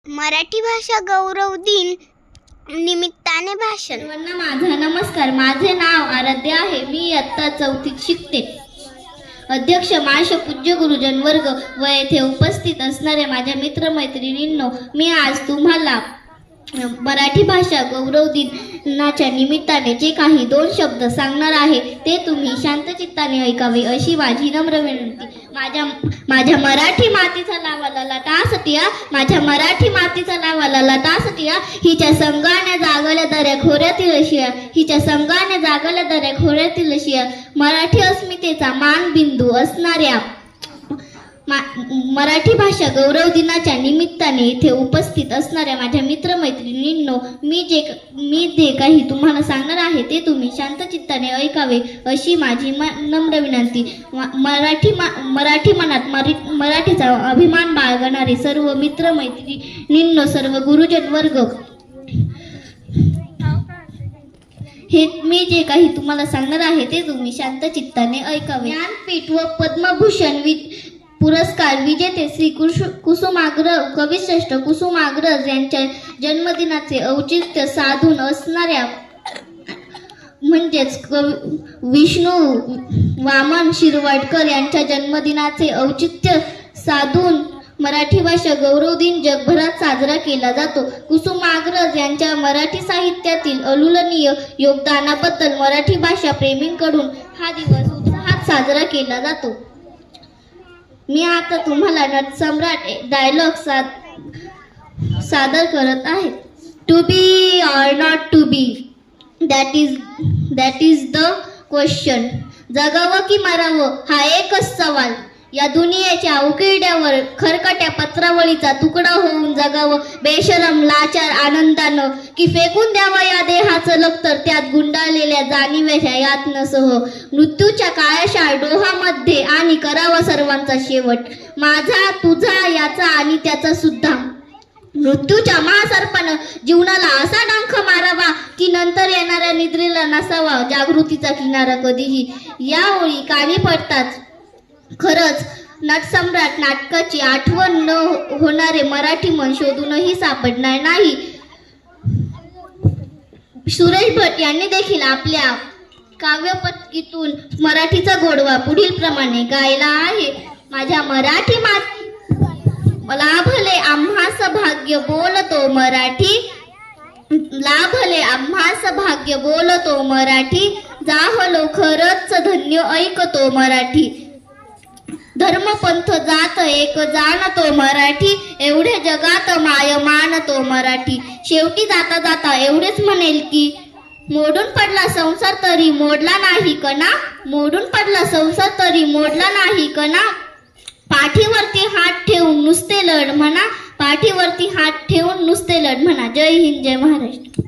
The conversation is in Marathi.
मराठी भाषा गौरव दिन निमित्ताने भाषण. सर्वांना माझा नमस्कार. माझे नाव आराध्य आहे. मी इयत्ता 4थीत शिकते. अध्यक्ष, मान्य पूज्य गुरुजन वर्ग व येथे उपस्थित असणाऱ्या माझ्या मित्रमैत्रिणींनो, मी आज तुम्हाला मराठी भाषा गौरव दिनाच्या निमित्ताने जे काही 2 शब्द सांगणार आहे ते तुम्ही शांतचित्ताने ऐकावे अशी माझी नम्र विनंती. माझ्या मराठी मातीचा लावाला लाटासतिया, माझ्या मराठी मातीचा लावाला लाटासतिया, हिच्या संगाने जागल्या दऱ्या खोऱ्यातील अशिया, हिच्या संगाने जागल्या दऱ्या खोऱ्यातील अशिया. मराठी अस्मितेचा मानबिंदू असणाऱ्या मराठी भाषा गौरव दिनाच्या निमित्ताने इथे उपस्थित असणाऱ्या माझ्या मित्रमैत्रिणींनो, मी जे काही तुम्हाला सांगणार आहे ते तुम्ही शांतचित्ताने ऐकावे अशी माझी नम्र विनंती. मराठी मनात मराठीचा अभिमान बाळगणारे सर्व मित्रमैत्रिणींनो, सर्व गुरुजन वर्ग, हे मी जे काही तुम्हाला सांगणार आहे ते तुम्ही शांतचित्ताने ऐकावे. ज्ञानपीठ व पद्मभूषण पुरस्कार विजेते श्री कुसुमाग्रज कविश्रेष्ठ कुसुमाग्रज यांच्या जन्मदिनाचे औचित्य साधून असणाऱ्या म्हणजेच विष्णू वामन शिरवाडकर यांच्या जन्मदिनाचे औचित्य साधून मराठी भाषा गौरव दिन जगभरात साजरा केला जातो. कुसुमाग्रज यांच्या मराठी साहित्यातील अतुलनीय योगदानाबद्दल मराठी भाषा प्रेमींकडून हा दिवस उत्साहात साजरा केला जातो. मी आता तुम्हाला नटसम्राट डायलॉग सादर करत आहे. To be or not to be, that is the question. जगावं की मरावं हा एकच सवाल. या दुनियेच्या उकिरड्यावर खरकट्या पत्रावळीचा तुकडा होऊन जगावं बेशरम लाचार आनंदानं, की फेकून द्यावं या देहाचं लक्तर त्यात गुंडाळलेल्या जाणीवेच्या यातनसह. मृत्यूच्या काळाशा डोहामध्ये आणि करावा सर्वांचा शेवट, माझा तुझा याचा आणि त्याचा सुद्धा. मृत्यूच्या महासर्पानं जीवनाला असा डंख मारावा की नंतर येणाऱ्या निद्रेला नसावा जागृतीचा किनारा कधीही. या ओळी कानी पडताच खरंच नटसम्राट नाटकाची आठवण न होणारे मराठी मन शोधूनही सापडणार नाही. सुरेश भट यांनी देखील आपल्या काव्यपत्रिकेतून मराठीचा गोडवा पुढील प्रमाणे गायला आहे. माझ्या मराठी लाभले आम्हास भाग्य बोलतो मराठी, लाभले आम्हास भाग्य बोलतो मराठी, जाहलो खरंच धन्य ऐकतो मराठी. धर्मपंथ जात एक जाणतो मराठी, एवढे जगात माय मानतो मराठी. शेवटी जाता जाता एवढेच म्हणेल की मोडून पडला संसार तरी मोडला नाही कणा, मोडून पडला संसार तरी मोडला नाही कणा. पाठीवरती हात ठेवून नुसते लढ म्हणा, पाठीवरती हात ठेवून नुसते लढ म्हणा. जय हिंद, जय महाराष्ट्र.